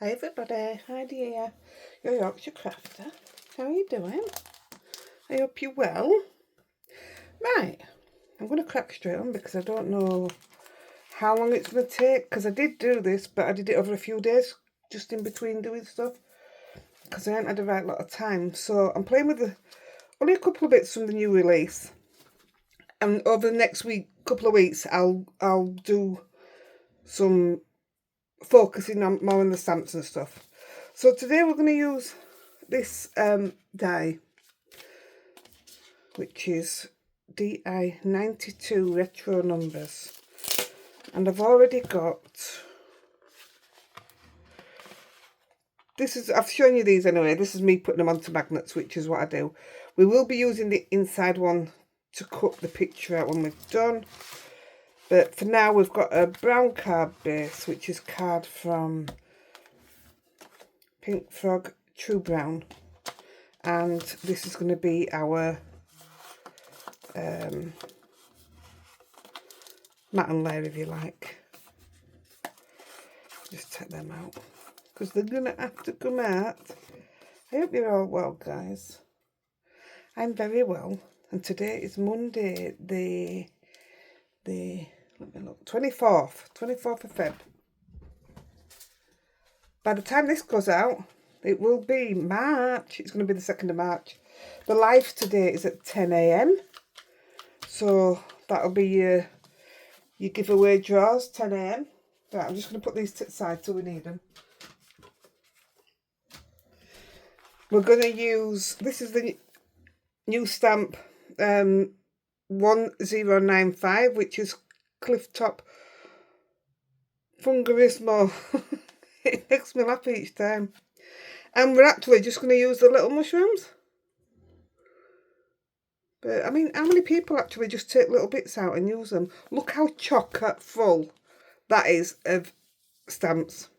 Hi everybody, Heidi here, your Yorkshire crafter. How are you doing? I hope you're well. Right, I'm going to crack straight on because I don't know how long it's going to take, because I did do this, but I did it over a few days, just in between doing stuff, because I hadn't had the right lot of time. So I'm playing with only a couple of bits from the new release, and over the next couple of weeks, I'll do some focusing on more on the stamps and stuff. So today we're going to use this die, which is DI 92 retro numbers, and I've already got I've shown you these anyway. This is me putting them onto magnets, which is what I do. We will be using the inside one to cut the picture out when we've done, but for now we've got a brown card base, which is card from Pink Frog True Brown, and this is going to be our matten layer, if you like. Just take them out because they're going to have to come out. I hope you're all well, guys. I'm very well, and today is Monday, the let me look, 24th of Feb. By the time this goes out, it will be March. It's going to be the 2nd of March. The live today is at 10 AM. So that'll be your giveaway draws, 10 AM. Right, I'm just going to put these to the side till we need them. We're going to use, this is the new stamp 1095, which is Clifftop Fungarismo. It makes me laugh each time. And we're actually just going to use the little mushrooms. But, I mean, how many people actually just take little bits out and use them? Look how chock full that is of stamps.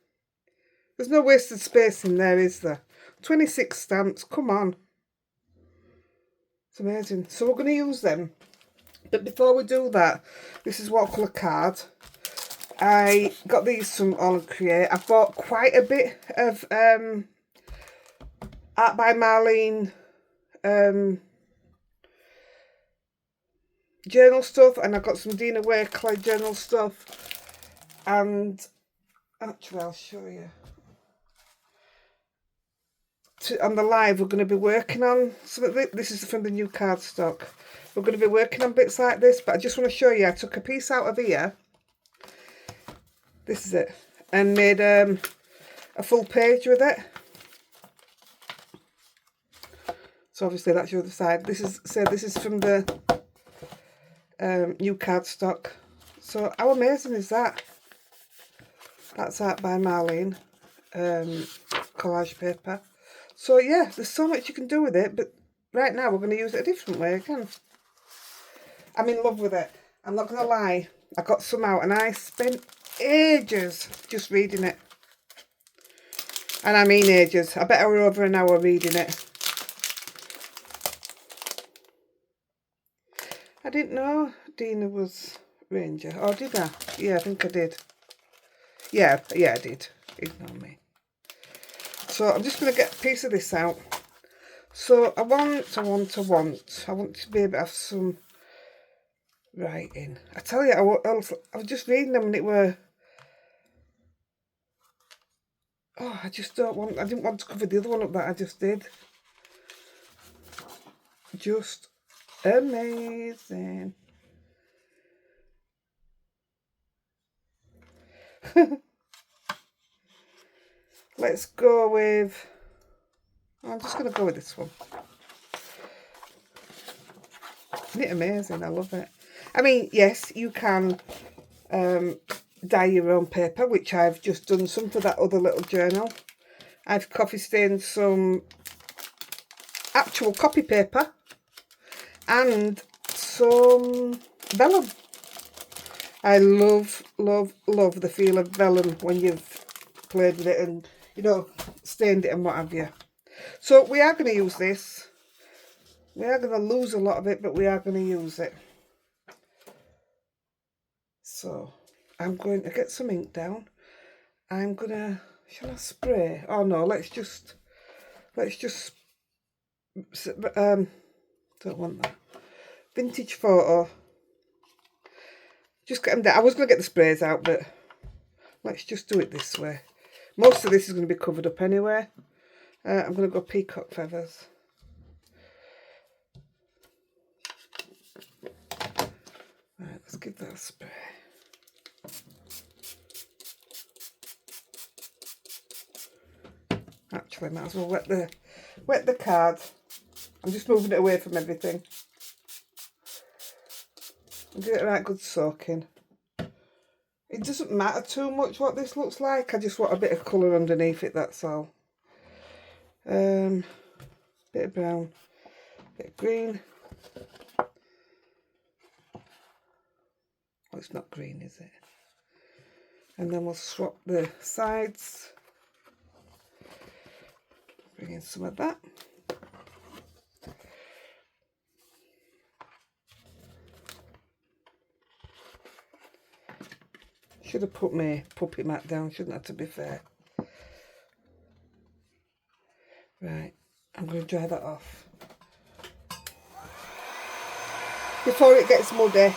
There's no wasted space in there, is there? 26 stamps, come on. It's amazing. So we're going to use them. But before we do that, this is watercolour card. I got these from Aall Create. I bought quite a bit of Art by Marlene journal stuff, and I got some Dina Wakeler journal stuff, and actually I'll show you. On the live we're going to be working on, so this is from the new cardstock. We're going to be working on bits like this, but I just want to show you, I took a piece out of here, this is it, and made a full page with it. So obviously that's your other side. This is from the new cardstock. So how amazing is that? That's Art by Marlene collage paper. So yeah, there's so much you can do with it, but right now we're going to use it a different way again. I'm in love with it. I'm not going to lie. I got some out and I spent ages just reading it. And I mean ages. I bet I were over an hour reading it. I didn't know Dina was Ranger. Oh, did I? Yeah, I think I did. Yeah, I did. Ignore me. So I'm just going to get a piece of this out. So I want to be able to have some writing. I tell you, I was just reading them and it were, oh, I didn't want to cover the other one up that I just did. Just amazing. Let's go with, I'm just going to go with this one. Isn't it amazing? I love it. I mean, yes, you can dye your own paper, which I've just done some for that other little journal. I've coffee stained some actual copy paper and some vellum. I love the feel of vellum when you've played with it and, you know, stained it and what have you. So we are going to use this. We are going to lose a lot of it, but we are going to use it. So I'm going to get some ink down. I'm going to Shall I spray? Oh no, let's just don't want that. Vintage photo. Just get them down. I was going to get the sprays out, but let's just do it this way. Most of this is going to be covered up anyway. I'm going to go peacock feathers. Right, let's give that a spray. Actually, I might as well wet the card. I'm just moving it away from everything. And give it a right good soaking. It doesn't matter too much what this looks like. I just want a bit of colour underneath it, that's all. Bit of brown, bit of green. Oh, it's not green, is it? And then we'll swap the sides. Bring in some of that. Should have put my puppy mat down, shouldn't I, to be fair? Right, I'm going to dry that off. Before it gets muddy.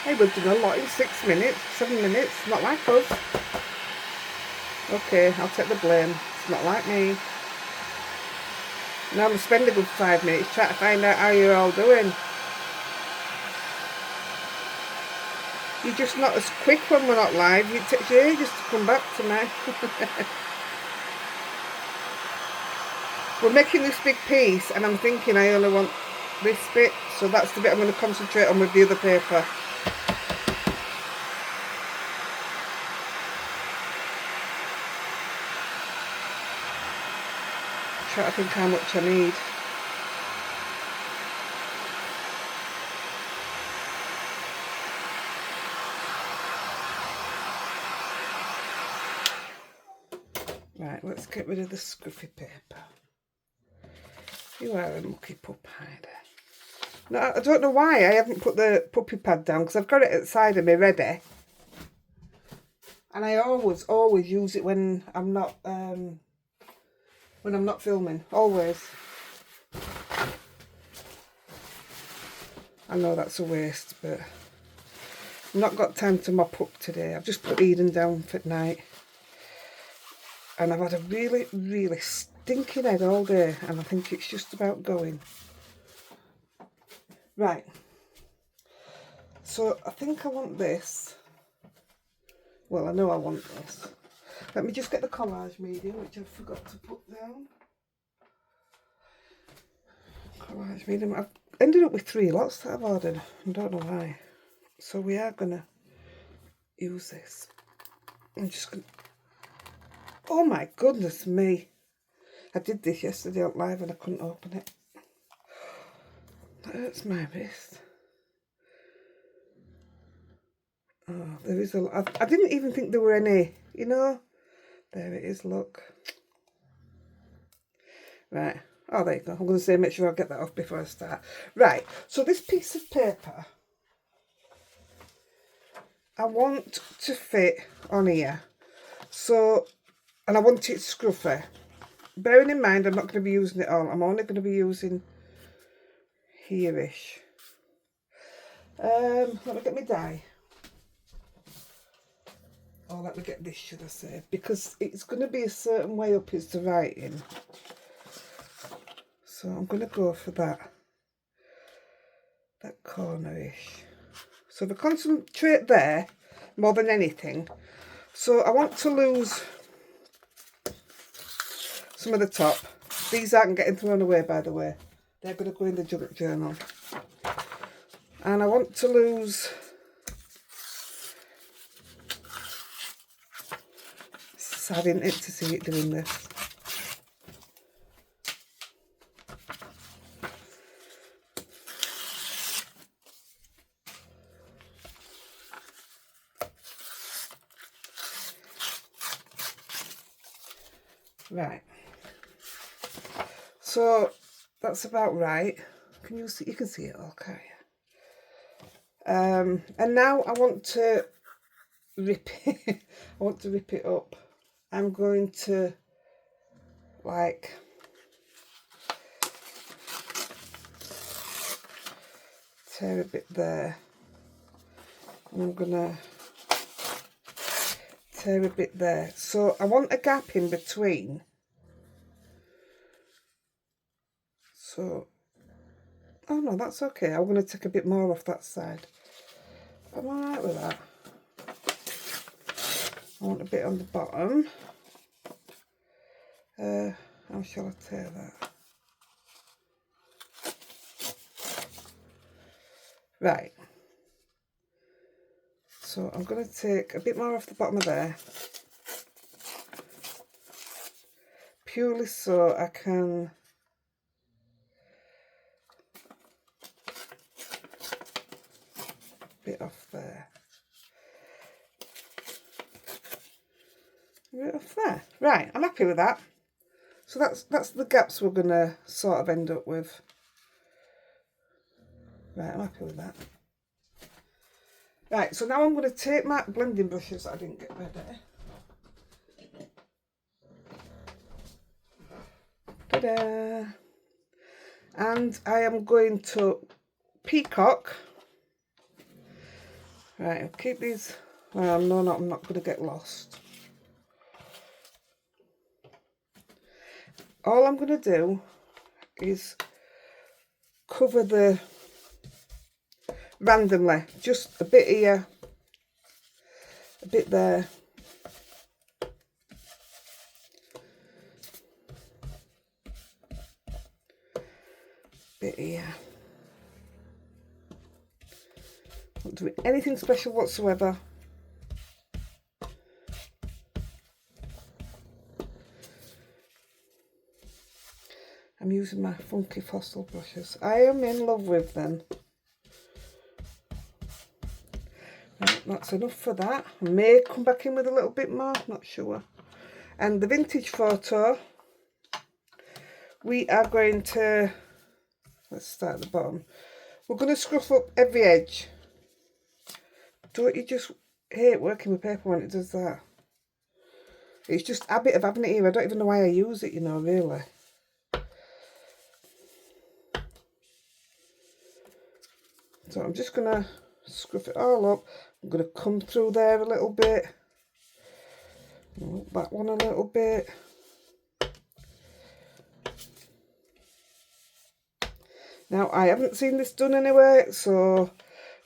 Hey, we've done a lot in 6 minutes, 7 minutes, not like us. Okay, I'll take the blame, it's not like me. Now I'm going to spend a good 5 minutes trying to find out how you're all doing. You're just not as quick when we're not live, it takes you ages to come back to me. We're making this big piece and I'm thinking I only want this bit, so that's the bit I'm going to concentrate on with the other paper. Try to think how much I need. Right, let's get rid of the scruffy paper. You are a mucky pup, Heidi. No, I don't know why I haven't put the puppy pad down, because I've got it at the side of me ready. And I always use it when I'm not filming. Always. I know that's a waste, but I've not got time to mop up today. I've just put Eden down for night. And I've had a really, really stinking head all day, and I think it's just about going. Right. So I think I want this. Well, I know I want this. Let me just get the collage medium, which I forgot to put down. Collage medium. I've ended up with 3 lots that I've ordered. I don't know why. So we are going to use this. I'm just going to... Oh my goodness me. I did this yesterday on live and I couldn't open it. That hurts my wrist. Oh, there is a lot. I didn't even think there were any, you know. There it is, look. Right. Oh, there you go. I'm going to say make sure I get that off before I start. Right. So this piece of paper, I want to fit on here. So, and I want it scruffy. Bearing in mind, I'm not going to be using it all. I'm only going to be using here-ish. Let me get my die. Or let me get this, should I say. Because it's going to be a certain way up is the writing. So I'm going to go for that corner-ish. So if I concentrate there more than anything. So I want to lose some of the top. These aren't getting thrown away, by the way. They're going to go in the junk journal. And I want to lose sad, isn't it, to see it doing this? Right. So that's about right. Can you see? You can see it all, can't you? And now I want to rip it. I want to rip it up. I'm going to like tear a bit there. And I'm gonna tear a bit there. So I want a gap in between. So, oh no, that's okay. I'm going to take a bit more off that side. I'm alright with that. I want a bit on the bottom. How shall I tear that? Right. So I'm going to take a bit more off the bottom of there. Purely so I can bit off there. Bit off there. Right, I'm happy with that. So that's the gaps we're gonna sort of end up with. Right, I'm happy with that. Right, so now I'm going to take my blending brushes that I didn't get ready. Ta-da! And I am going to peacock. Right, I'll keep these. Well, no, I'm not going to get lost. All I'm going to do is cover the randomly, just a bit here, a bit there, bit here. Not doing anything special whatsoever. I'm using my funky fossil brushes. I am in love with them. Right, that's enough for that. I may come back in with a little bit more, not sure. And the vintage photo, we are going to, let's start at the bottom. We're going to scruff up every edge. Don't you just hate working with paper when it does that? It's just a habit of having it here. I don't even know why I use it, you know, really. So I'm just going to scruff it all up. I'm going to come through there a little bit. That one a little bit. Now, I haven't seen this done anywhere, so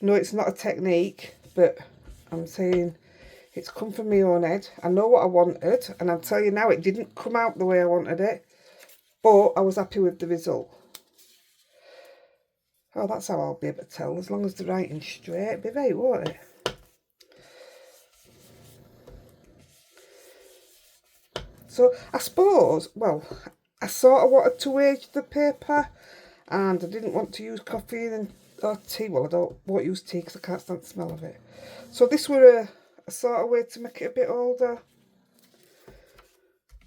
no, it's not a technique, but I'm saying it's come from my own head. I know what I wanted, and I'll tell you now, it didn't come out the way I wanted it, but I was happy with the result. Oh, that's how I'll be able to tell. As long as the writing's straight, it'll be right, won't it? So I suppose, well, I sort of wanted to age the paper, and I didn't want to use coffee or tea. Well, I won't use tea because I can't stand the smell of it. So this were a sort of way to make it a bit older.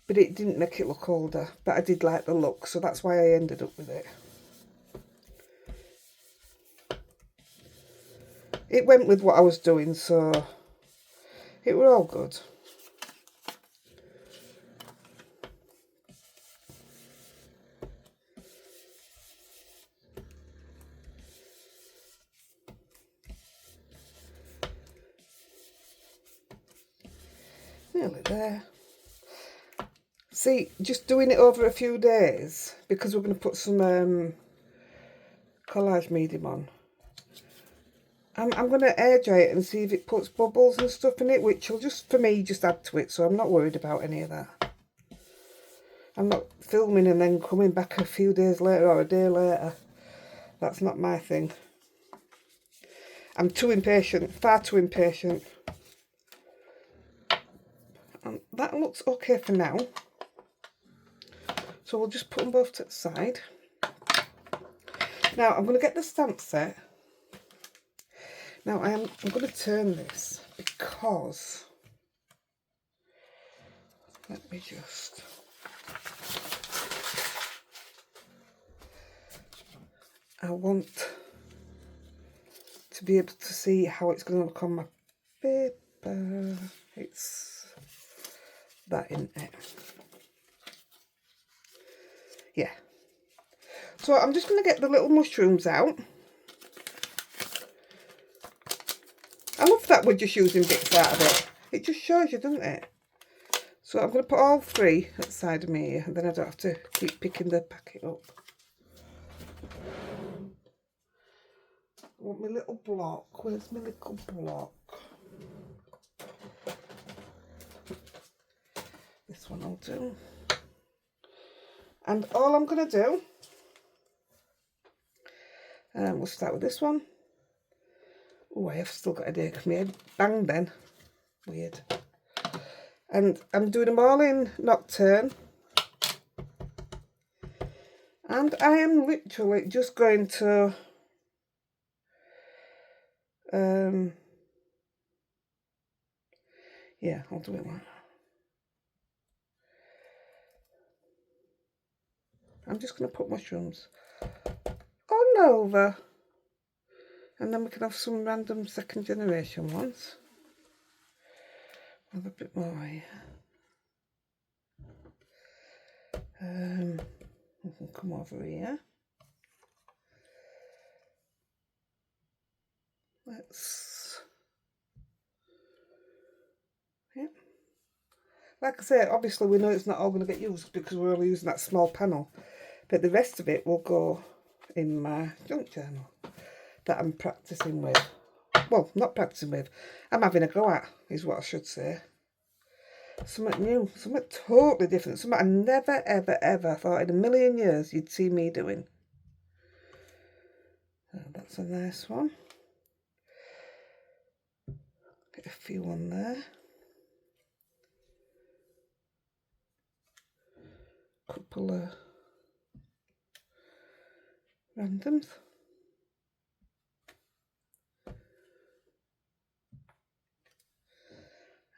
But it didn't make it look older. But I did like the look, so that's why I ended up with it. It went with what I was doing, so it were all good. Nearly there. See, just doing it over a few days, because we're going to put some collage medium on. I'm going to air dry it and see if it puts bubbles and stuff in it, which will just, for me, just add to it, so I'm not worried about any of that. I'm not filming and then coming back a few days later or a day later. That's not my thing. I'm too impatient, far too impatient. And that looks okay for now. So we'll just put them both to the side. Now I'm going to get the stamp set. Now I'm going to turn this because, let me just, I want to be able to see how it's going to look on my paper. It's that, isn't it? Yeah. So I'm just going to get the little mushrooms out. I love that we're just using bits out of it. It just shows you, doesn't it? So I'm going to put all three at the side of me here, and then I don't have to keep picking the packet up. I want my little block. Where's my little block? This one I'll do. And all I'm going to do, we'll start with this one. Oh, I have still got a day because my head banged then. Weird. And I'm doing them all in Nocturne. And I am literally just going to yeah, I'll do it like that. I'm just going to put mushrooms all over. And then we can have some random second generation ones. Have a bit more here. We can come over here. Let's, yeah. Like I say, obviously we know it's not all going to get used because we're only using that small panel. But the rest of it will go in my junk journal that I'm practicing with. Well, not practicing with. I'm having a go at, is what I should say. Something new, something totally different. Something I never, ever, ever thought in a million years you'd see me doing. Oh, that's a nice one. Get a few on there. Couple of randoms.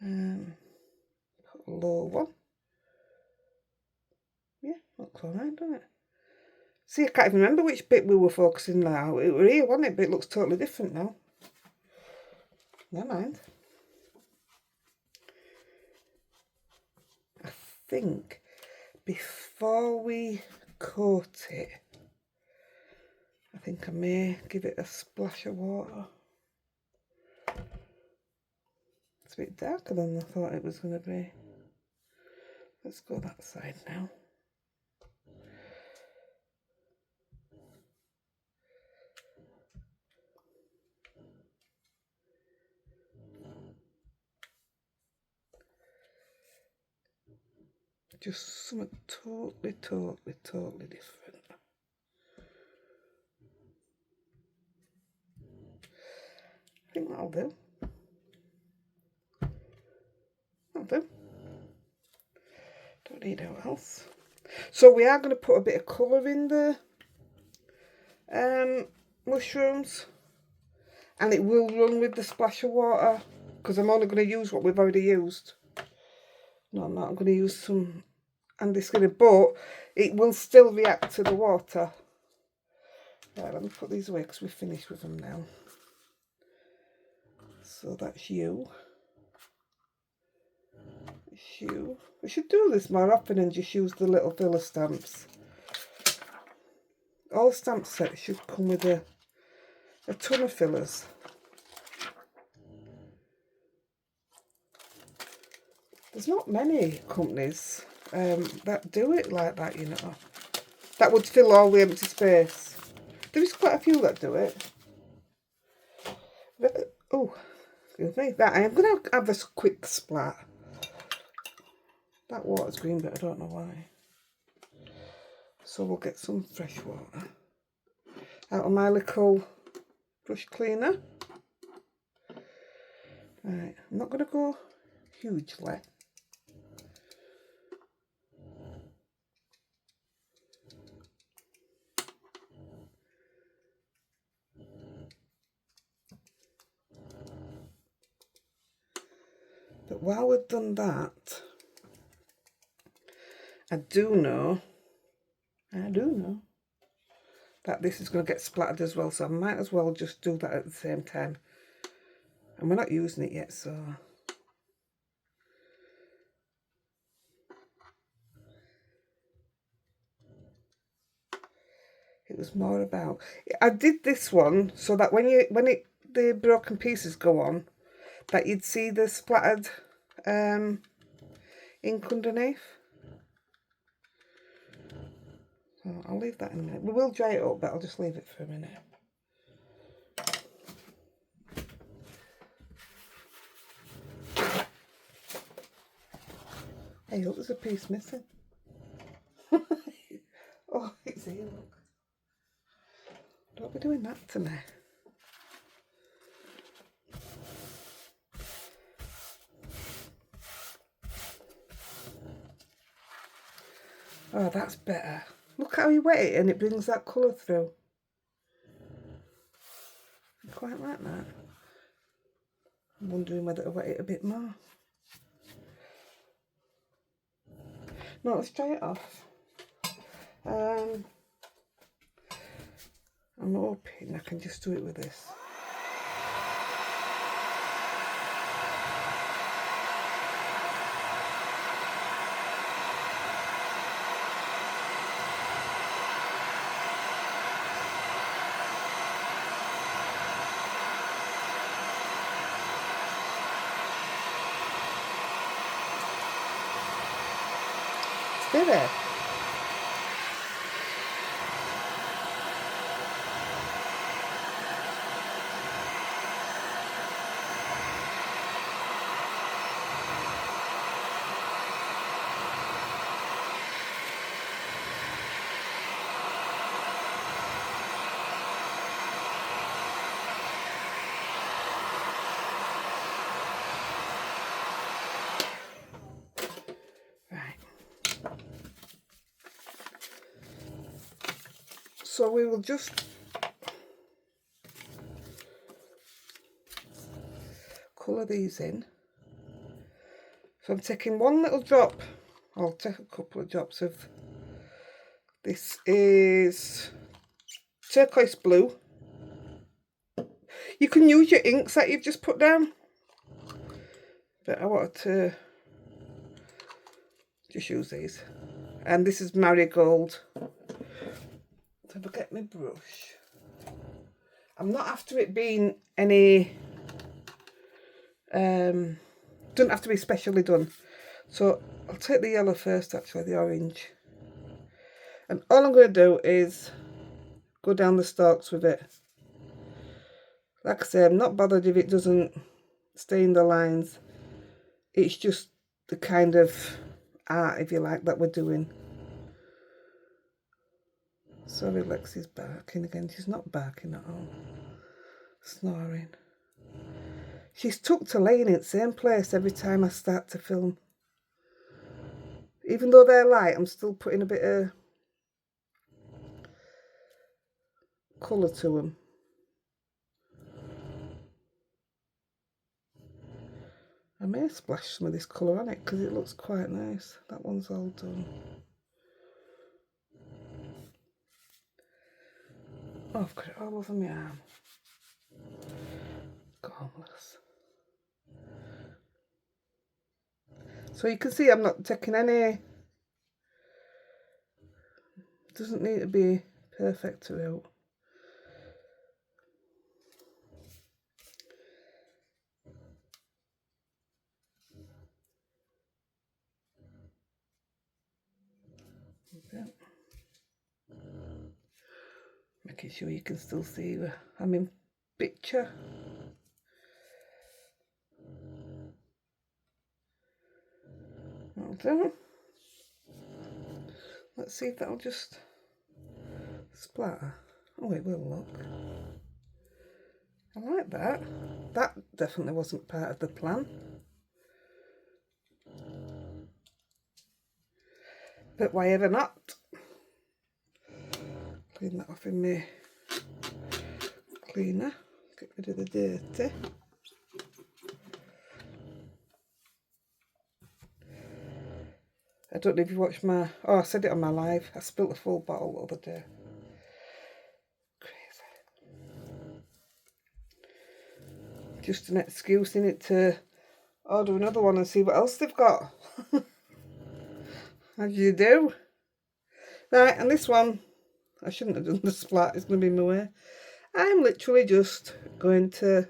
Put a low one. Yeah, looks alright, doesn't it? See, I can't even remember which bit we were focusing now. It was here, wasn't it? But it looks totally different now. Never mind. I think before we coat it, I think I may give it a splash of water. It's a bit darker than I thought it was going to be. Let's go that side now. Just something totally, totally, totally different. I think that'll do. That'll do. Don't need anything else. So we are going to put a bit of colour in the mushrooms, and it will run with the splash of water because I'm only going to use what we've already used. No, I'm not. I'm going to use some Andy Skinner, but it will still react to the water. Right, let me put these away because we're finished with them now. So that's you. That's you. We should do this more often and just use the little filler stamps. All stamp sets should come with a ton of fillers. There's not many companies that do it like that, you know. That would fill all the empty space. There is quite a few that do it. But, oh, excuse me. That I am going to have a quick splat. That water's green, but I don't know why. So we'll get some fresh water out of my little brush cleaner. Right, I'm not going to go hugely. But while we've done that, I do know that this is going to get splattered as well, so I might as well just do that at the same time. And we're not using it yet, so... It was more about... I did this one so that when the broken pieces go on, that you'd see the splattered ink underneath. So I'll leave that in a minute. We will dry it up, but I'll just leave it for a minute. Hey, look, there's a piece missing. Oh, it's here, look. Don't be doing that to me. Oh, that's better. Look how you wet it and it brings that colour through. I quite like that. I'm wondering whether to wet it a bit more. No, let's dry it off. I'm hoping I can just do it with this. Stay there. So we will just colour these in. So I'm taking one little drop, I'll take a couple of drops of, this is turquoise blue. You can use your inks that you've just put down, but I wanted to just use these. And this is marigold. So if I get my brush, I'm not after it being any, doesn't have to be specially done. So I'll take the yellow first, actually, the orange. And all I'm going to do is go down the stalks with it. Like I say, I'm not bothered if it doesn't stay in the lines. It's just the kind of art, if you like, that we're doing. Sorry, Lexi's barking again. She's not barking at all. Snoring. She's tucked to laying in the same place every time I start to film. Even though they're light, I'm still putting a bit of colour to them. I may splash some of this colour on it because it looks quite nice. That one's all done. Oh, I've got it all over my arm. Gormless. So you can see I'm not taking any, doesn't need to be perfect throughout. Making sure you can still see where I'm in picture. That'll do. Let's see if that'll just splatter. Oh, it will, look. I like that. That definitely wasn't part of the plan. But why ever not? Clean that off in my cleaner. Get rid of the dirty. I don't know if you watched my... Oh, I said it on my live. I spilt a full bottle the other day. Crazy. Just an excuse in it to order another one and see what else they've got. As you do. Right, and this one, I shouldn't have done the splat. It's going to be my way. I'm literally just going to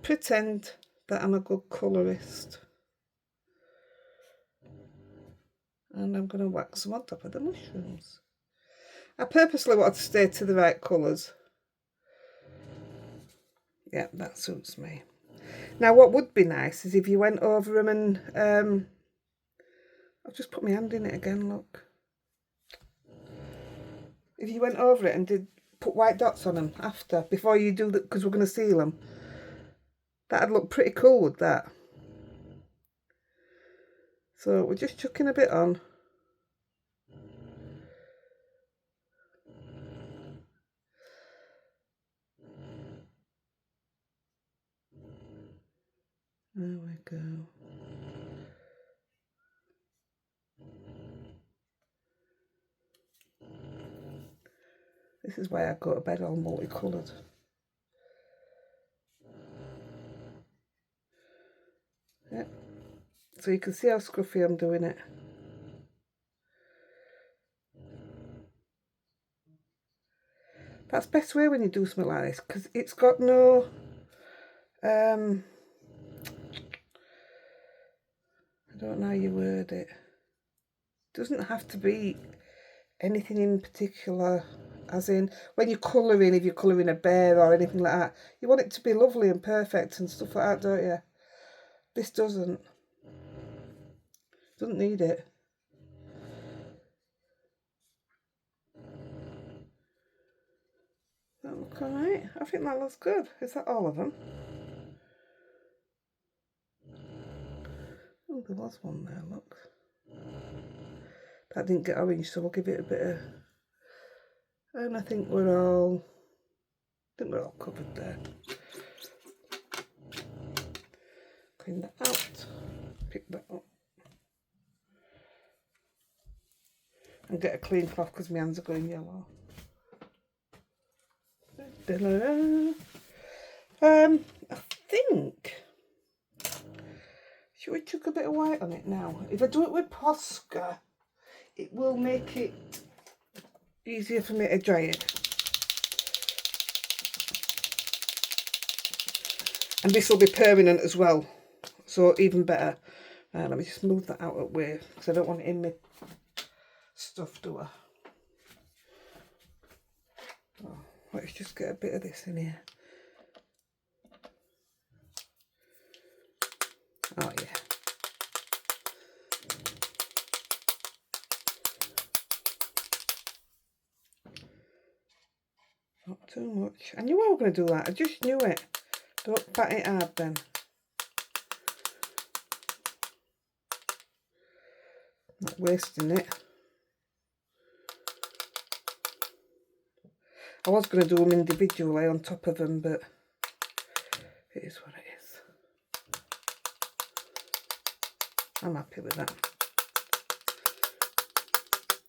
pretend that I'm a good colourist. And I'm going to wax them on top of the mushrooms. I purposely wanted to stay to the right colours. Yeah, that suits me. Now, what would be nice is if you went over them and... I'll just put my hand in it again, look. If you went over it and did put white dots on them after, before you do that, because we're going to seal them, that'd look pretty cool with that. So we're just chucking a bit on. There we go. This is why I go to bed all multicoloured. Yep. So you can see how scruffy I'm doing it. That's the best way when you do something like this, because it's got no... I don't know how you word it. It doesn't have to be anything in particular, as in when you're colouring, if you're colouring a bear or anything like that, you want it to be lovely and perfect and stuff like that, don't you? This doesn't need it. That look alright? I think that looks good. Is that all of them? Oh, there was one there, look. That didn't get orange, so we'll give it a bit of... And I think we're all covered there. Clean that out. Pick that up. And get a clean cloth because my hands are going yellow. I think... Should we chuck a bit of white on it now? If I do it with Posca, it will make it easier for me to dry it. And this will be permanent as well, so even better. Let me just move that out of the way because I don't want it in my stuff, do I? Oh, let's just get a bit of this in here. Oh yeah. Not too much. I knew I was going to do that. I just knew it. Don't pat it hard then. Not wasting it. I was going to do them individually on top of them, but it is what it is. I'm happy with that.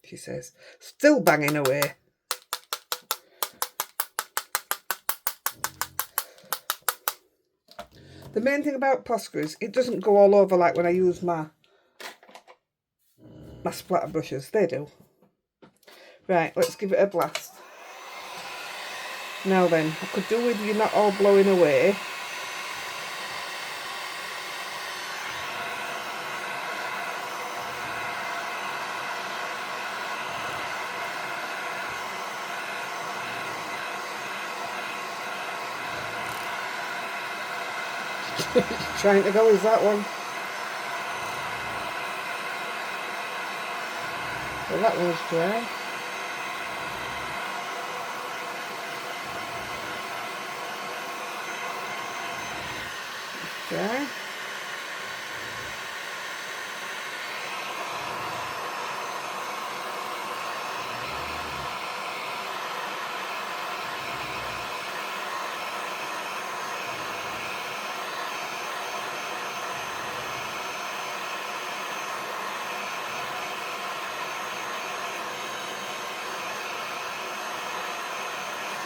She says, still banging away. The main thing about Posca is it doesn't go all over like when I use my splatter brushes. They do. Right, let's give it a blast. Now then, I could do with you not all blowing away. Trying to go, is that one? Well, that one's dry. Dry.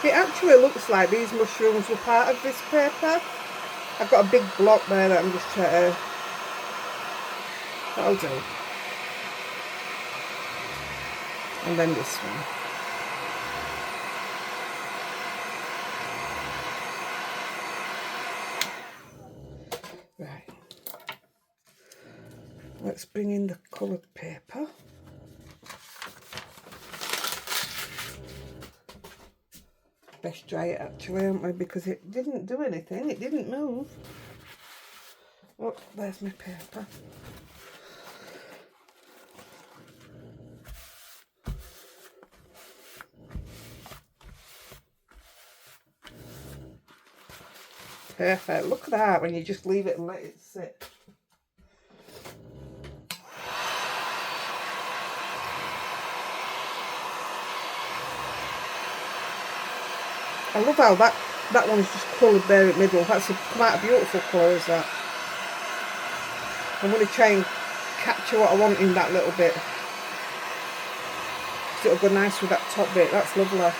It actually looks like these mushrooms were part of this paper. I've got a big block there that I'm just trying to... That'll do. And then this one. Right. Let's bring in the coloured paper. Best dry it actually, aren't we? Because it didn't do anything. It didn't move. Oh, there's my paper. Perfect. Look at that when you just leave it and let it sit. I love how that one's just coloured there in the middle. That's quite a beautiful colour, is that? I'm going to try and capture what I want in that little bit. Because it'll go nice with that top bit. That's lovely.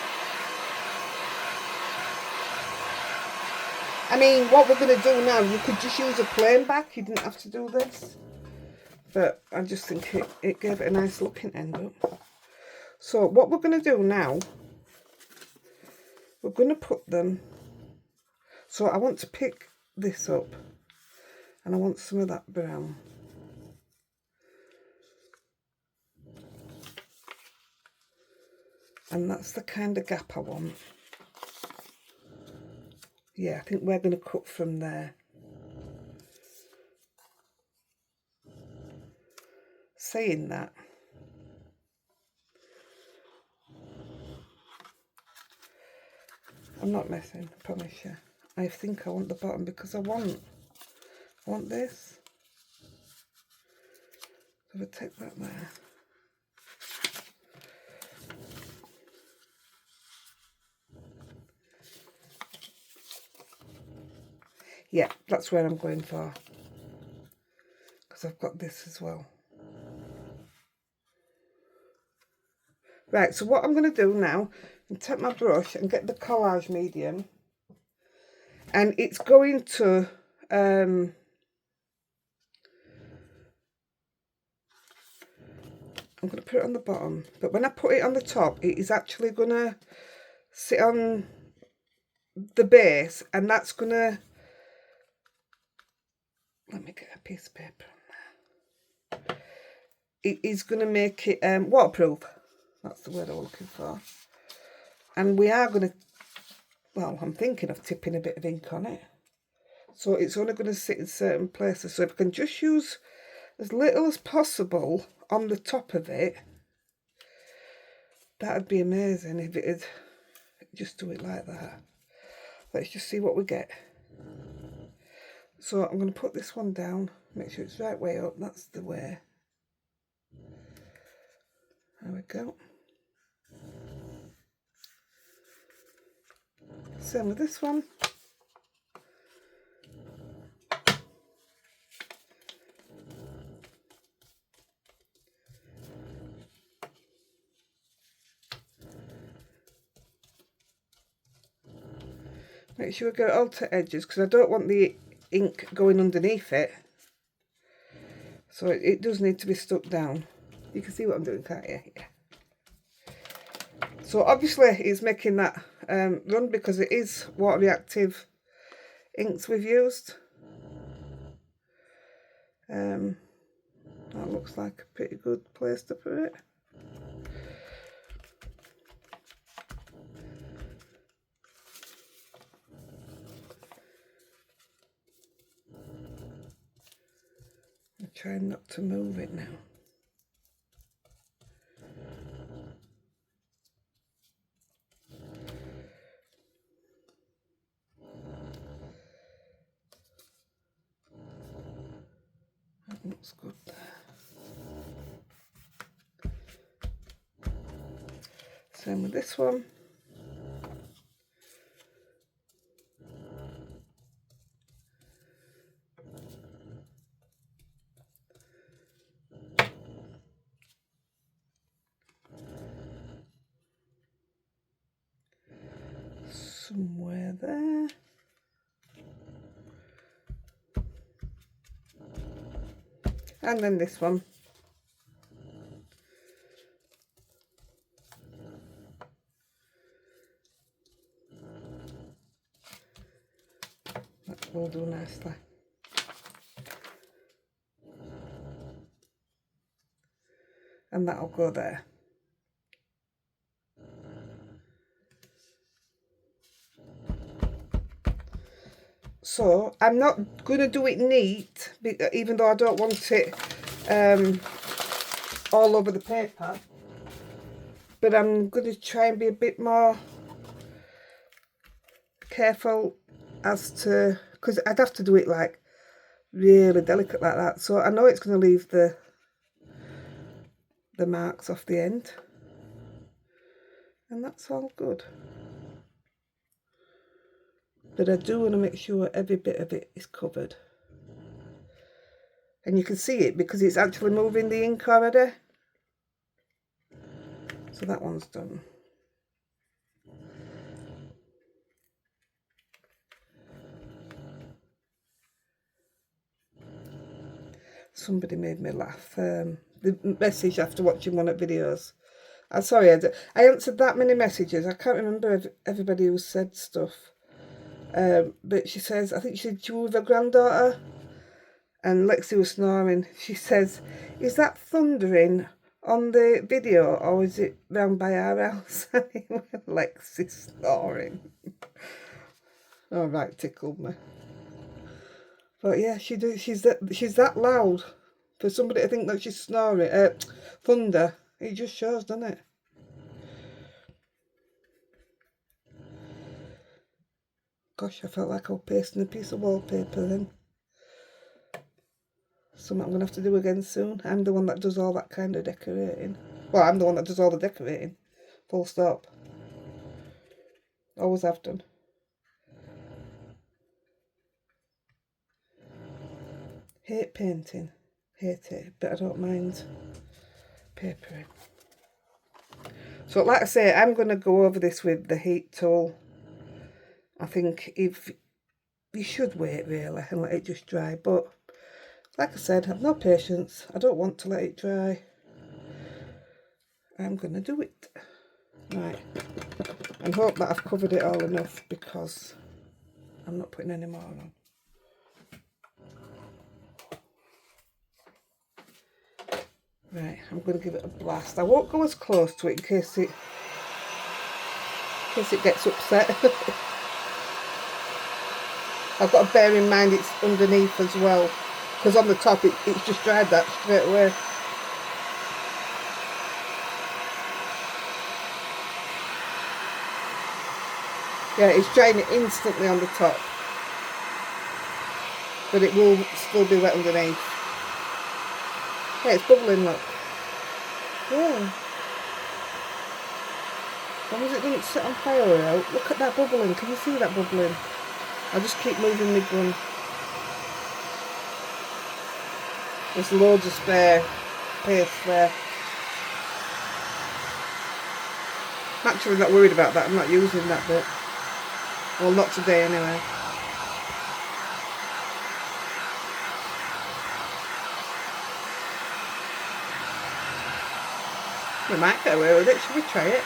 I mean, what we're going to do now, you could just use a plain back. You didn't have to do this. But I just think it gave it a nice looking end up. So what we're going to do now, we're going to put them... So I want to pick this up. And I want some of that brown. And that's the kind of gap I want. Yeah, I think we're going to cut from there. Saying that, I'm not messing, I promise you. I think I want the bottom because I want this. So if I take that there. Yeah, that's where I'm going for. Because I've got this as well. Right, so what I'm going to do now, is take my brush and get the Collage medium. And it's going to... I'm going to put it on the bottom. But when I put it on the top, it is actually going to sit on the base. And that's going to... Let me get a piece of paper on there. It is going to make it waterproof. That's the word I'm looking for. And we are going to, well, I'm thinking of tipping a bit of ink on it. So it's only going to sit in certain places. So if I can just use as little as possible on the top of it, that'd be amazing if it'd just do it like that. Let's just see what we get. So I'm going to put this one down, make sure it's right way up. That's the way. There we go. Same with this one. Make sure we go all to edges because I don't want the ink going underneath it. So it does need to be stuck down. You can see what I'm doing, can't you? Yeah. So obviously it's making that run because it is water reactive inks we've used. That looks like a pretty good place to put it. I'm trying not to move it now. That looks good there. Same with this one. there. And then this one. That will do nicely. And that'll go there. So I'm not going to do it neat, even though I don't want it all over the paper. But I'm going to try and be a bit more careful as to, because I'd have to do it like really delicate like that. So I know it's going to leave the marks off the end. And that's all good. But I do want to make sure every bit of it is covered. And you can see it because it's actually moving the ink already. So that one's done. Somebody made me laugh. The message after watching one of the videos. I'm sorry, I answered that many messages. I can't remember everybody who said stuff. But she says, I think she was with her granddaughter. And Lexi was snoring. She says, is that thundering on the video or is it round by our house? Lexi snoring. Oh, right, tickled me. But yeah, she's that loud for somebody to think that she's snoring. Thunder. It just shows, doesn't it? Gosh, I felt like I was pasting a piece of wallpaper then. Something I'm going to have to do again soon. I'm the one that does all that kind of decorating. Well, I'm the one that does all the decorating. Full stop. Always have done. Hate painting. Hate it. But I don't mind papering. So like I say, I'm going to go over this with the heat tool. I think if you should wait really and let it just dry. But like I said, I've no patience. I don't want to let it dry. I'm going to do it. Right. And hope that I've covered it all enough because I'm not putting any more on. Right, I'm going to give it a blast. I won't go as close to it in case it gets upset. I've got to bear in mind it's underneath as well, because on the top it's just dried that straight away. Yeah, it's drying it instantly on the top, but it will still be wet underneath. Yeah, it's bubbling, look. Yeah. As long as it doesn't sit on fire out. Look at that bubbling. Can you see that bubbling? I'll just keep moving my gun. There's loads of spare paste there. I'm actually not worried about that. I'm not using that bit. Well, not today anyway. We might get away with it. Should we try it?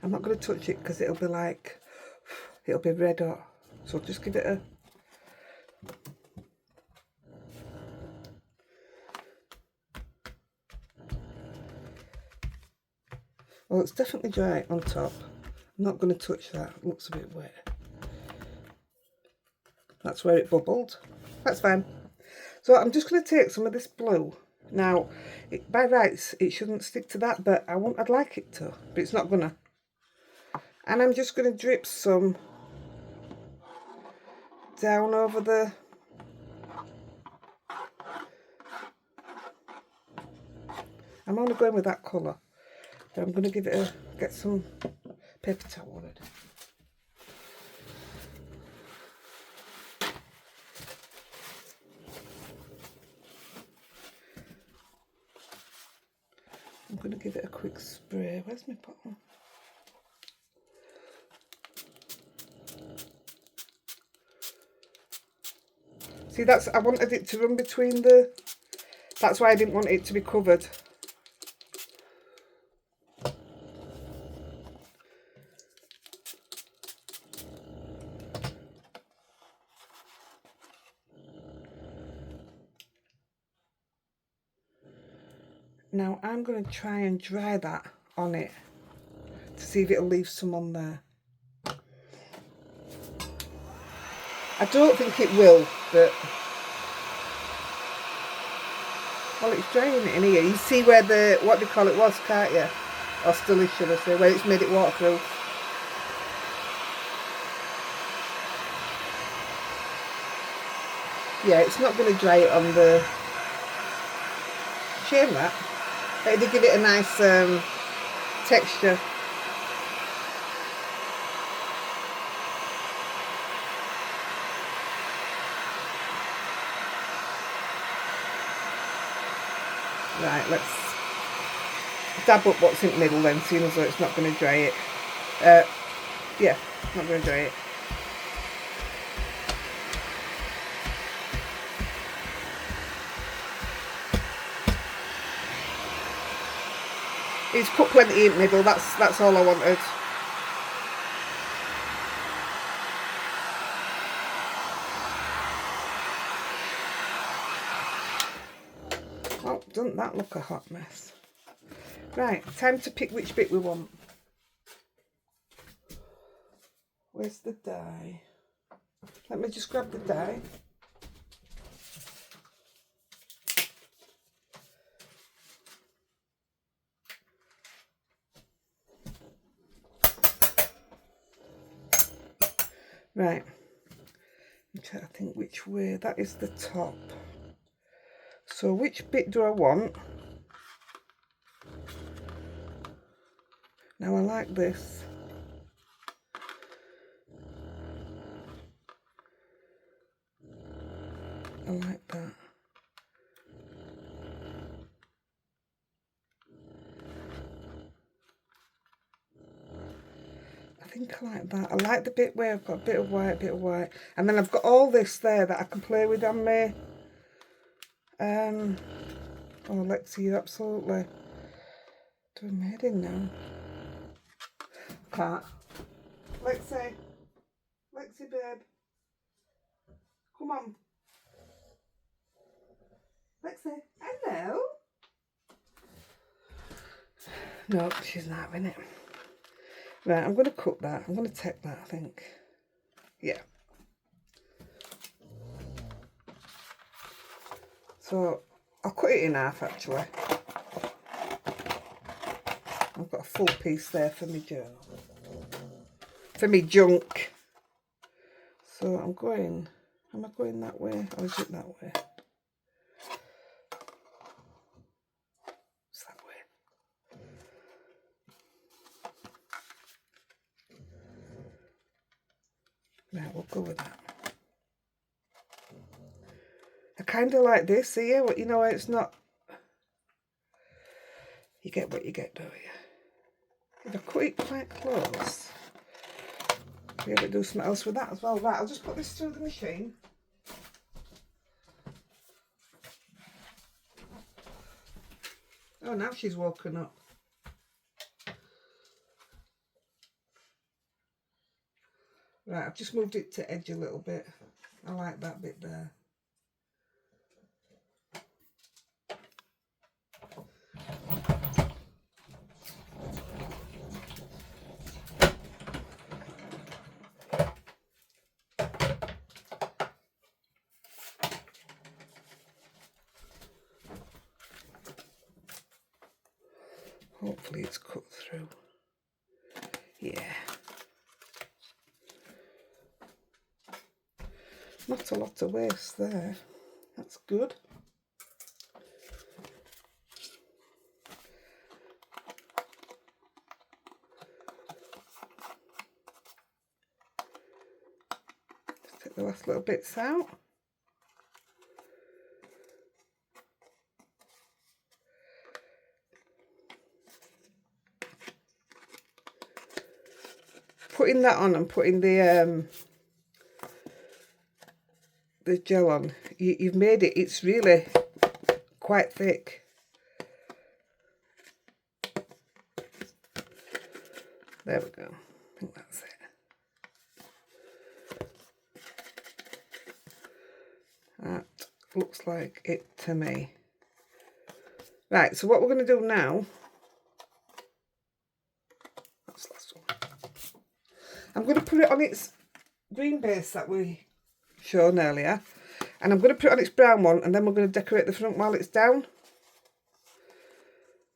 I'm not going to touch it because it'll be red hot. So just give it a... Well, it's definitely dry on top. I'm not going to touch that. It looks a bit wet. That's where it bubbled. That's fine. So I'm just going to take some of this blue. Now, by rights, it shouldn't stick to that, but I'd like it to, but it's not going to. And I'm just going to drip some down over the... I'm only going with that colour. But I'm going to get some paper towel on it. going to give it a quick spray. Where's my bottle? See, I wanted it to run between the... That's why I didn't want it to be covered. Now I'm going to try and dry that on it to see if it'll leave some on there. I don't think it will, but... Well, it's drying it in here. You see where the, what do you call it was, can't you? Or still is, should I say, where it's made it waterproof. Yeah, it's not going to dry it on the... Shame that. But it'll give it a nice texture. Right, let's dab up what's in the middle then, seeing as though it's not going to dry it. Yeah, not going to dry it. It's put plenty in the middle, that's all I wanted. Oh, doesn't that look a hot mess? Right, time to pick which bit we want. Where's the dye? Let me just grab the dye. Right, I'm trying to think which way. That is the top. So which bit do I want? Now I like this. I like that. I think I like that. I like the bit where I've got a bit of white, and then I've got all this there that I can play with on me. Oh, Lexi, you're absolutely doing my head in now. Can't. Lexi, babe, come on. Lexi, hello. No, she's not having it. Right, I'm going to cut that. I'm going to take that, I think. Yeah. So, I'll cut it in half, actually. I've got a full piece there for my journal. For me junk. So, I'm going... Am I going that way, or is it that way? It's that way. Right, we'll go with that. I kind of like this here, you know, it's not... You get what you get, don't you? If I cut it quite close, I'll be able to do something else with that as well. Right, I'll just put this through the machine. Oh, now she's woken up. Right, I've just moved it to edge a little bit. I like that bit there. Hopefully it's cut through. Yeah. Not a lot of waste there. That's good. Just take the last little bits out. putting that on and putting the gel on, you've made it, it's really quite thick. There we go. I think that's it. That looks like it to me. Right, so what we're going to do now, that's the last one. I'm going to put it on its green base that we shown earlier, and I'm going to put it on its brown one, and then we're going to decorate the front while it's down.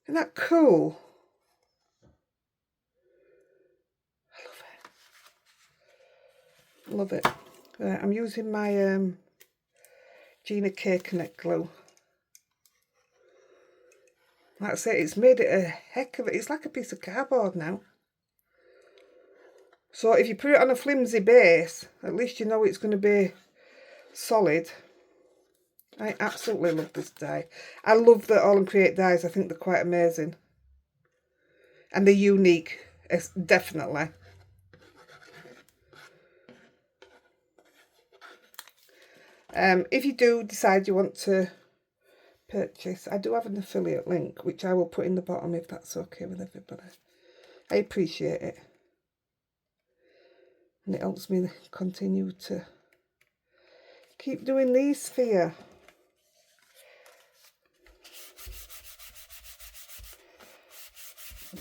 Isn't that cool? I love it. I'm using my Gina K Connect glue. Like I say, it's made it a heck of it. It's like a piece of cardboard now. So if you put it on a flimsy base, at least you know it's going to be solid. I absolutely love this die. I love the Aall and Create dies. I think they're quite amazing. And they're unique, definitely. If you do decide you want to purchase, I do have an affiliate link, which I will put in the bottom if that's okay with everybody. I appreciate it. And it helps me continue to keep doing these for you.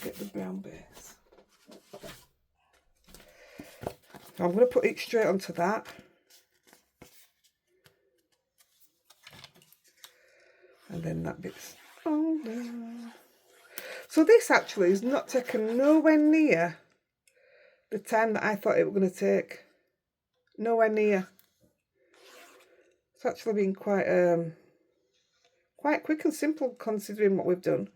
Get the brown base. So I'm going to put it straight onto that. And then that bit's older. So this actually is not taken nowhere near the time that I thought it was going to take. Nowhere near. It's actually been quite quick and simple considering what we've done.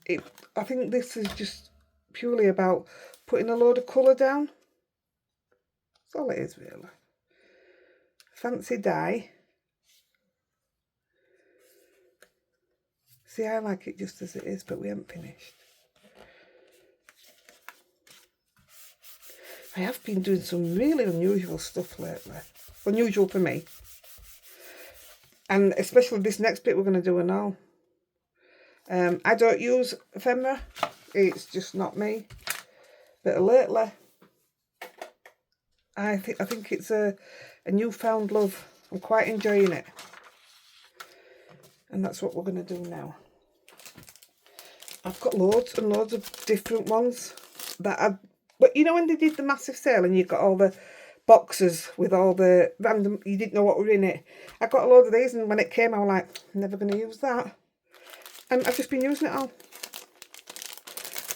I think this is just purely about putting a load of colour down. That's all it is really. Fancy die. See, I like it just as it is, but we haven't finished. I have been doing some really unusual stuff lately. Unusual for me. And especially this next bit we're going to do an Aall. I don't use Ephemera. It's just not me. But lately, I think it's a newfound love. I'm quite enjoying it. And that's what we're going to do now. I've got loads and loads of different ones that but you know when they did the massive sale and you got all the boxes with all the random, you didn't know what were in it. I got a load of these, and when it came I was like, I'm never going to use that. And I've just been using it all.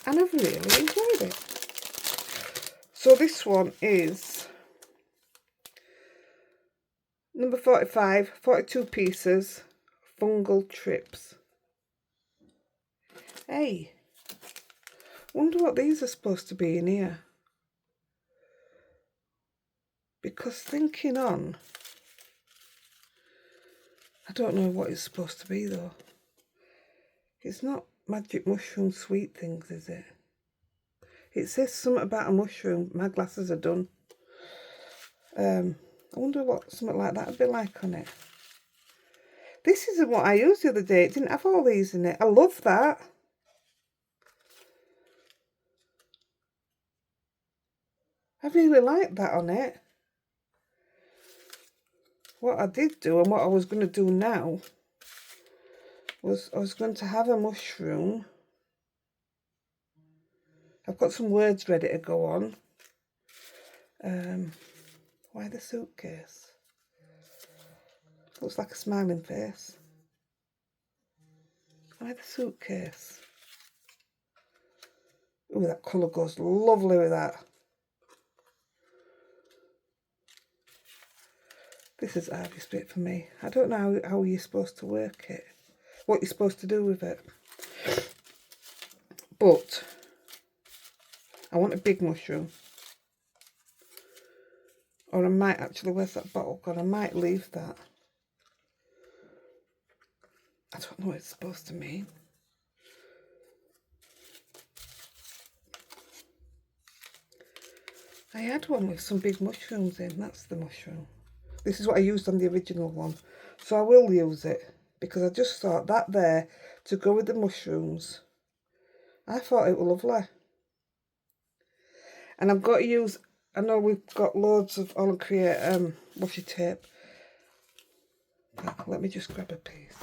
And I've really enjoyed it. So this one is number 45, 42 pieces, fungal trips. Hey, wonder what these are supposed to be in here. Because thinking on, I don't know what it's supposed to be though. It's not magic mushroom sweet things, is it? It says something about a mushroom. My glasses are done. I wonder what something like that would be like on it. This isn't what I used the other day. It didn't have all these in it. I love that. I really like that on it. What I did do and what I was going to do now was I was going to have a mushroom. I've got some words ready to go on. Why the suitcase? Looks like a smiling face. Why the suitcase? Oh, that colour goes lovely with that. This is the hardest bit for me. I don't know how you're supposed to work it. What you're supposed to do with it. But I want a big mushroom. Or I might actually, where's that bottle gone? I might leave that. I don't know what it's supposed to mean. I had one with some big mushrooms in. That's the mushroom. This is what I used on the original one. So I will use it because I just thought that there to go with the mushrooms. I thought it was lovely. And I've got to use, I know we've got loads of Aall Create washi tape. Let me just grab a piece.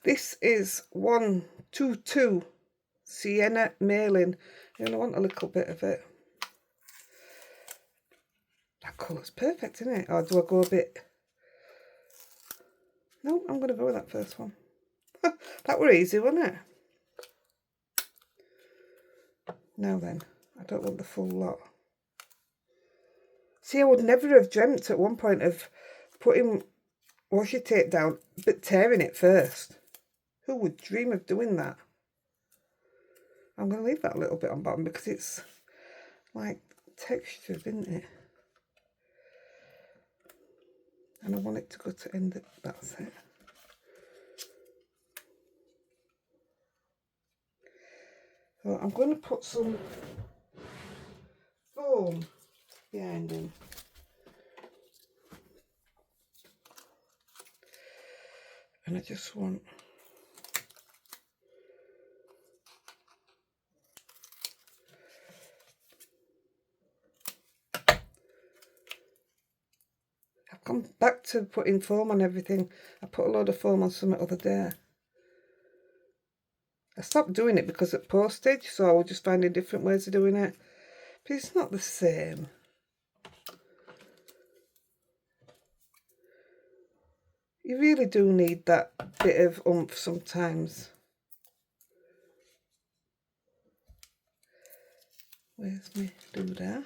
This is 122 Sienna Mailing. You only want a little bit of it. That colour's perfect, isn't it? Or do I go a bit... No, I'm going to go with that first one. That were easy, wasn't it? Now then, I don't want the full lot. See, I would never have dreamt at one point of putting washi tape down, but tearing it first. Who would dream of doing that? I'm going to leave that a little bit on bottom because it's like textured, isn't it? And I want it to go to end it. That's it. So I'm going to put some foam behind him. And I just want I've come back to putting foam on everything. I put a load of foam on some other day. I stopped doing it because of postage, so I was just finding different ways of doing it. But it's not the same. You really do need that bit of oomph sometimes. Where's my doodah?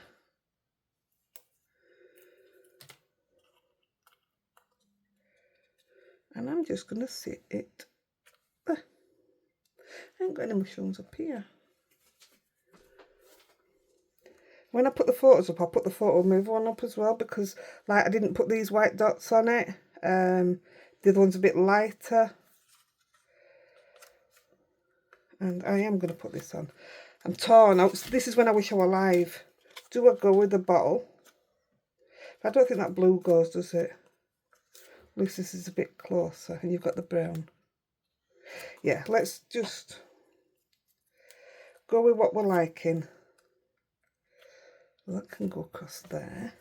And I'm just going to sit it. I ain't got any mushrooms up here. When I put the photos up, I'll put the photo mover one up as well because like I didn't put these white dots on it. The other one's a bit lighter. And I am going to put this on. I'm torn. This is when I wish I were live. Do I go with the bottle? I don't think that blue goes, does it? At least this is a bit closer and you've got the brown. Yeah, let's just go with what we're liking. Well, that can go across there.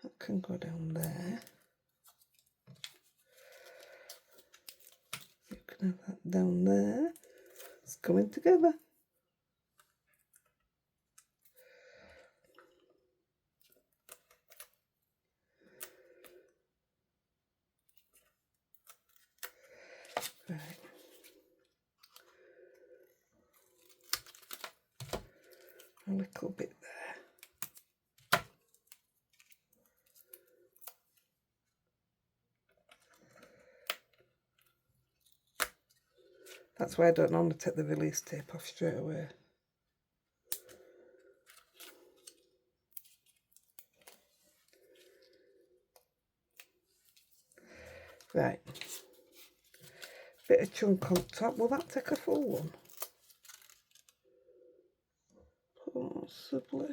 That can go down there. You can have that down there. It's coming together. Right. A little bit there. That's why I don't normally take the release tape off straight away. Right. Bit of chunk on top. Will that take a full one? Possibly.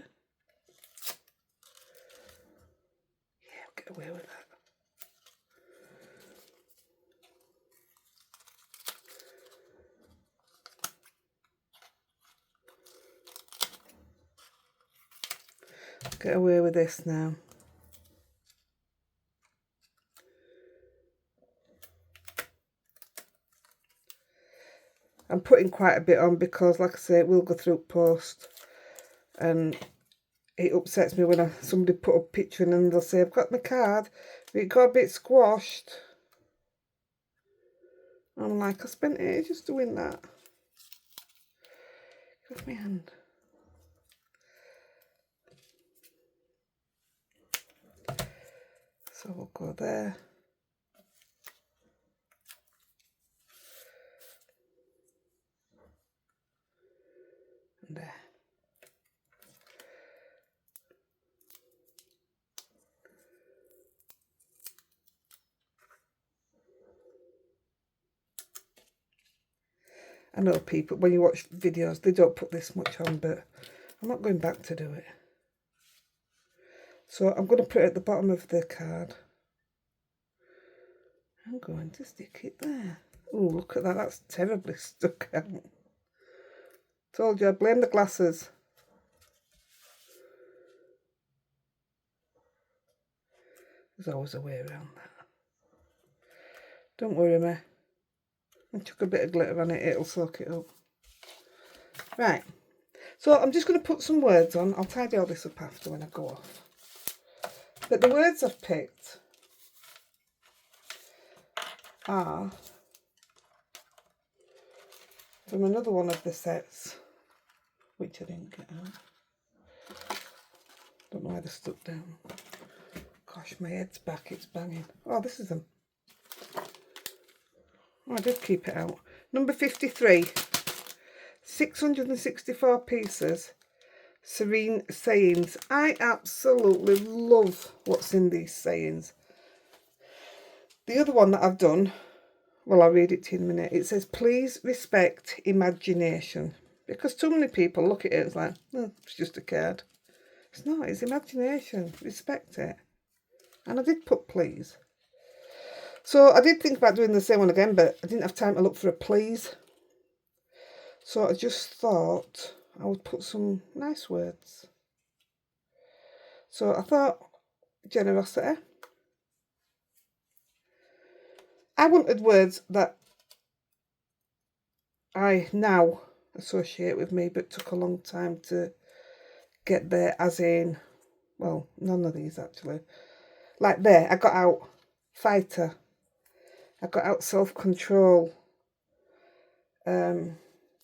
Yeah, I'll get away with that. Get away with this now. I'm putting quite a bit on because, like I say, it will go through post. And it upsets me when somebody put a picture in and they'll say, I've got my card, but it got a bit squashed. I'm like, I spent ages doing that. Give off my hand. So we'll go there. And there. I know people, when you watch videos, they don't put this much on, but I'm not going back to do it. So I'm going to put it at the bottom of the card. I'm going to stick it there. Oh, look at that. That's terribly stuck out. Told you, I blame the glasses. There's always a way around that. Don't worry, me. I chuck a bit of glitter on it, it'll soak it up. Right. So I'm just going to put some words on. I'll tidy all this up after when I go off. But the words I've picked are from another one of the sets, which I didn't get out. Don't know why they're stuck down. Gosh, my head's back, it's banging. Oh, this is them. Oh, I did keep it out. Number 53. 664 pieces. Serene sayings. I absolutely love what's in these sayings. The other one that I've done, well, I'll read it to you in a minute. It says, please respect imagination. Because too many people look at it and it's like, oh, it's just a card. It's not, it's imagination. Respect it. And I did put please. So I did think about doing the same one again, but I didn't have time to look for a please. So I just thought I would put some nice words. So I thought generosity. I wanted words that I now associate with me, but took a long time to get there, as in, well, none of these actually. Like there, I got out fighter. I got out self-control,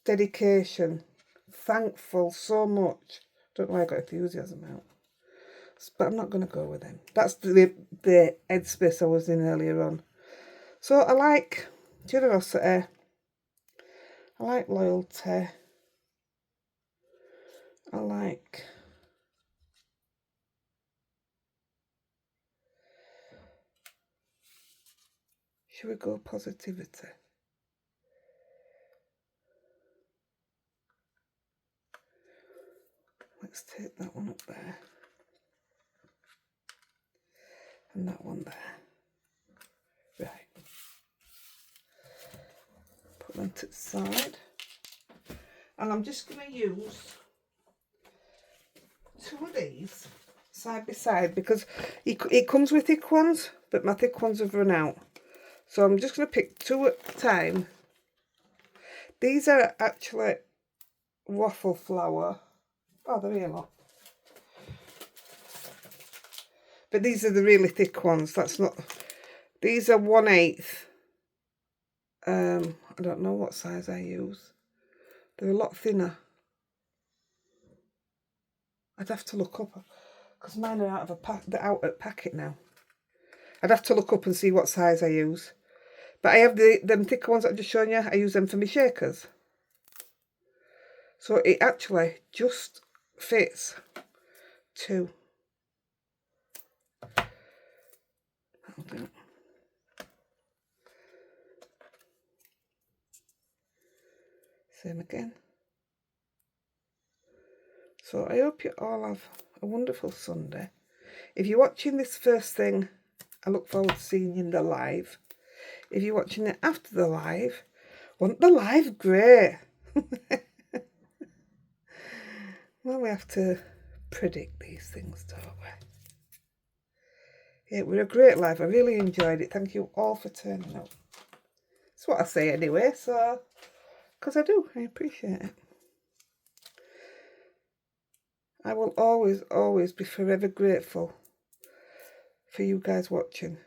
dedication, thankful, so much. Don't know why I got enthusiasm out. But I'm not going to go with them. That's the headspace I was in earlier on. So I like generosity. I like loyalty. I like should we go positivity? Let's take that one up there. And that one there. Right. Put them to the side. And I'm just going to use two of these side by side because it comes with thick ones, but my thick ones have run out. So I'm just going to pick two at a time. These are actually waffle flower. Oh, they're yellow. But these are the really thick ones. That's not... These are 1/8. I don't know what size I use. They're a lot thinner. I'd have to look up because mine are out of a pack. They're out at packet now. I'd have to look up and see what size I use. But I have them thicker ones that I've just shown you. I use them for my shakers. So it actually just fits two. That'll do. Same again. So I hope you all have a wonderful Sunday. If you're watching this first thing, I look forward to seeing you in the live. If you're watching it after the live, want the live? Great. Well, we have to predict these things, don't we? Yeah, we're a great live. I really enjoyed it. Thank you all for turning up. That's what I say anyway, so, because I do, I appreciate it. I will always, always be forever grateful for you guys watching.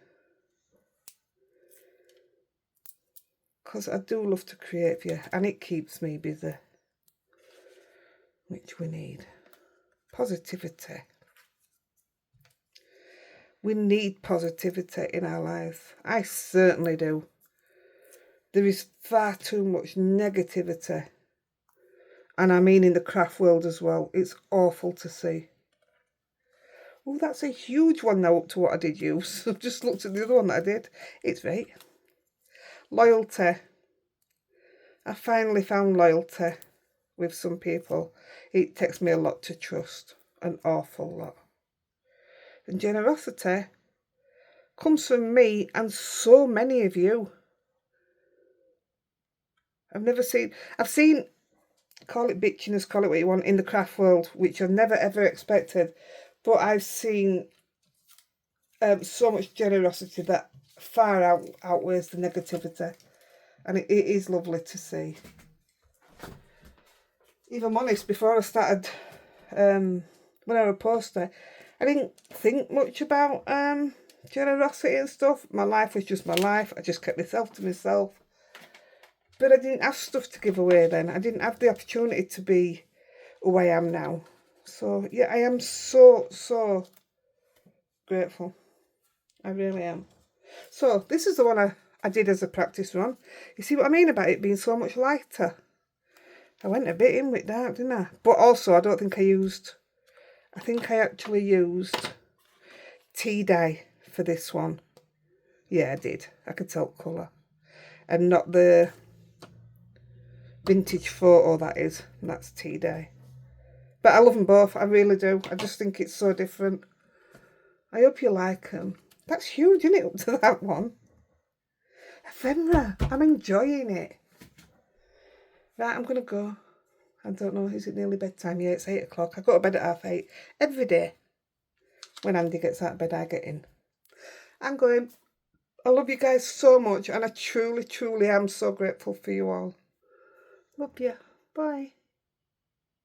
Because I do love to create for you, and it keeps me busy, which we need. Positivity. We need positivity in our lives. I certainly do. There is far too much negativity And I mean in the craft world as well. It's awful to see. Oh, that's a huge one now up to what I did use. I've just looked at the other one that I did. It's right. Loyalty. I finally found loyalty with some people. It takes me a lot to trust. An awful lot. And generosity comes from me and so many of you. I've seen, call it bitchiness, call it what you want, in the craft world, which I've never ever expected. But I've seen so much generosity that far outweighs the negativity. And it is lovely to see. If I'm honest, before I started, when I was a poster, I didn't think much about generosity and stuff. My life was just my life. I just kept myself to myself. But I didn't have stuff to give away then. I didn't have the opportunity to be who I am now. So, yeah, I am so, so grateful. I really am. So, this is the one I did as a practice run. You see what I mean about it being so much lighter? I went a bit in with that, didn't I? But also, I don't think I think I actually used tea dye for this one. Yeah, I did. I could tell colour. And not the vintage photo, that is. That's tea dye. But I love them both. I really do. I just think it's so different. I hope you like them. That's huge, isn't it, up to that one? Ephemera. I'm enjoying it. Right, I'm going to go. I don't know, is it nearly bedtime? Yeah, it's 8 o'clock. I go to bed at 8:30 every day. When Andy gets out of bed, I get in. I'm going. I love you guys so much, and I truly, truly am so grateful for you all. Love you. Bye.